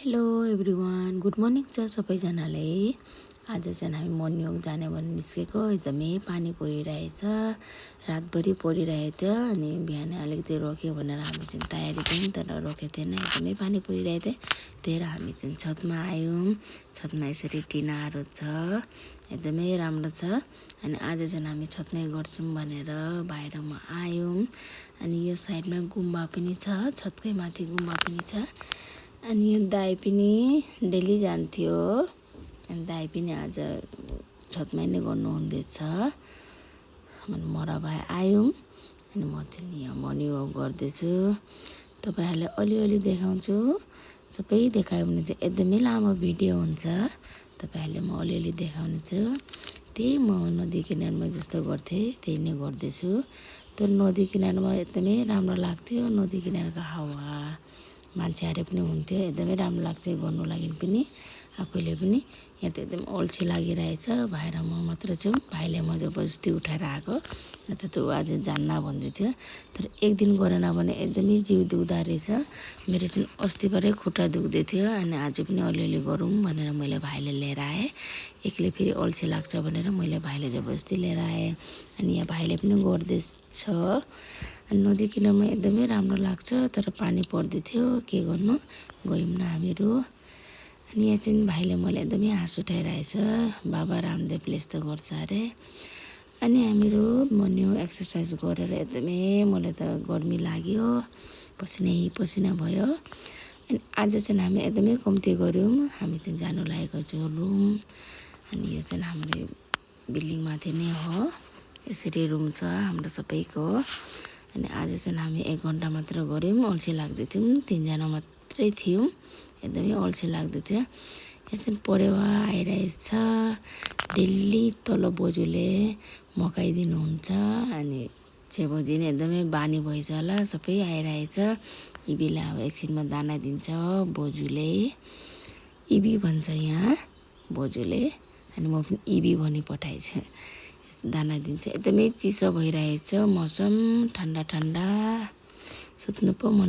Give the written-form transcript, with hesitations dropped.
Hello everyone, good morning छ सबैजनाले। आज चाहिँ हामी मर्निङ वक जाने भनेर निस्केको। एकदमै पानी परिरहेछ, रातभरि परिरहेको थियो। अनि बिहान अलिकति रोक्यो भनेर हामी चाहिँ तयारी थियौँ, तर रोकेको थिएन। एकदमै पानी परिरहेको थियो, त्यही भएर हामी चाहिँ छतमा आयौँ। छतमा यसरी टिनाहरू छ, एकदमै राम्रो छ। अनि आज चाहिँ हामी छतमै गर्छौँ भनेर बाहिरमा आयौँ। अनि यो साइडमा गुम्बा पनि छ, छतकै माथि गुम्बा पनि छ। अनि यो दाइ पनि डेली जान्थ्यो, अनि दाइ पनि आज छतमै नै गर्नुहुँदैछ। म र भाइ आयौँ, अनि म चाहिँ यहाँ मर्निङ वक गर्दैछु। तपाईँहरूलाई अलिअलि देखाउँछु, सबै देखायो भने चाहिँ एकदमै लामो भिडियो हुन्छ। तपाईँहरूले म अलिअलि देखाउने छु। त्यही म नदी किनारमा जस्तो गर्थेँ त्यही नै गर्दैछु। तर नदी किनारमा एकदमै राम्रो लाग्थ्यो। नदी किनारको हावा, मान्छेहरू पनि हुन्थ्यो, एकदमै राम्रो लाग्थ्यो गर्नु लागि पनि, आफैले पनि। यहाँ त एकदम अल्छी लागिरहेछ, भाइ र म मात्र छौँ। भाइले म जबरजस्ती उठाएर आएको, नत्र त ऊ आज जान्न भन्दै थियो। तर एक दिन गरेन भने एकदमै जिउ दुख्दो रहेछ। मेरो चाहिँ अस्तिबाटै खुट्टा दुख्दै थियो, अनि आज पनि अलिअलि गरौँ भनेर मैले भाइले लिएर आएँ। एक्लै फेरि अल्छी लाग्छ भनेर मैले भाइले जबरजस्ती लिएर आएँ। अनि यहाँ भाइले पनि गर्दैछ। अनि नदी किनारमा एकदमै राम्रो लाग्छ, तर पानी पर्दै थियो, के गर्नु, गयौँ न हामीहरू। अनि यहाँ चाहिँ भाइले मलाई एकदमै हाँस उठाइरहेछ, बाबा रामदेवले यस्तो गर्छ अरे। अनि हामीहरू मर्निङ एक्सर्साइज गरेर एकदमै, मलाई त गर्मी लाग्यो, पसिना भयो। अनि आज चाहिँ हामी एकदमै कम्ती गऱ्यौँ। हामी चाहिँ जानु लागेको छौँ रुम। अनि यो चाहिँ हाम्रो बिल्डिङ माथि नै हो, यसरी रुम छ हाम्रो सबैको। अनि आज चाहिँ हामी 1 घन्टा मात्र गऱ्यौँ, अल्छी लाग्दै थियौँ, 3 जना मात्रै थियौँ, एकदमै अल्छी लाग्दै थियो। यहाँ चाहिँ परेवा आइरहेछ, डेली तल बोजूले मकाइदिनुहुन्छ। अनि छेबोजी नै एकदमै बानी भएछ होला, सबै आइरहेछ। इबीलाई अब एकछिनमा दाना दिन्छ बोजूले, इबी भन्छ यहाँ बोजूले, अनि म पनि इबी भनी पठाएछु। दाना दिन्छ। एकदमै चिसो भइरहेछ मौसम, ठन्डा ठन्डा, सुत्नु पो मन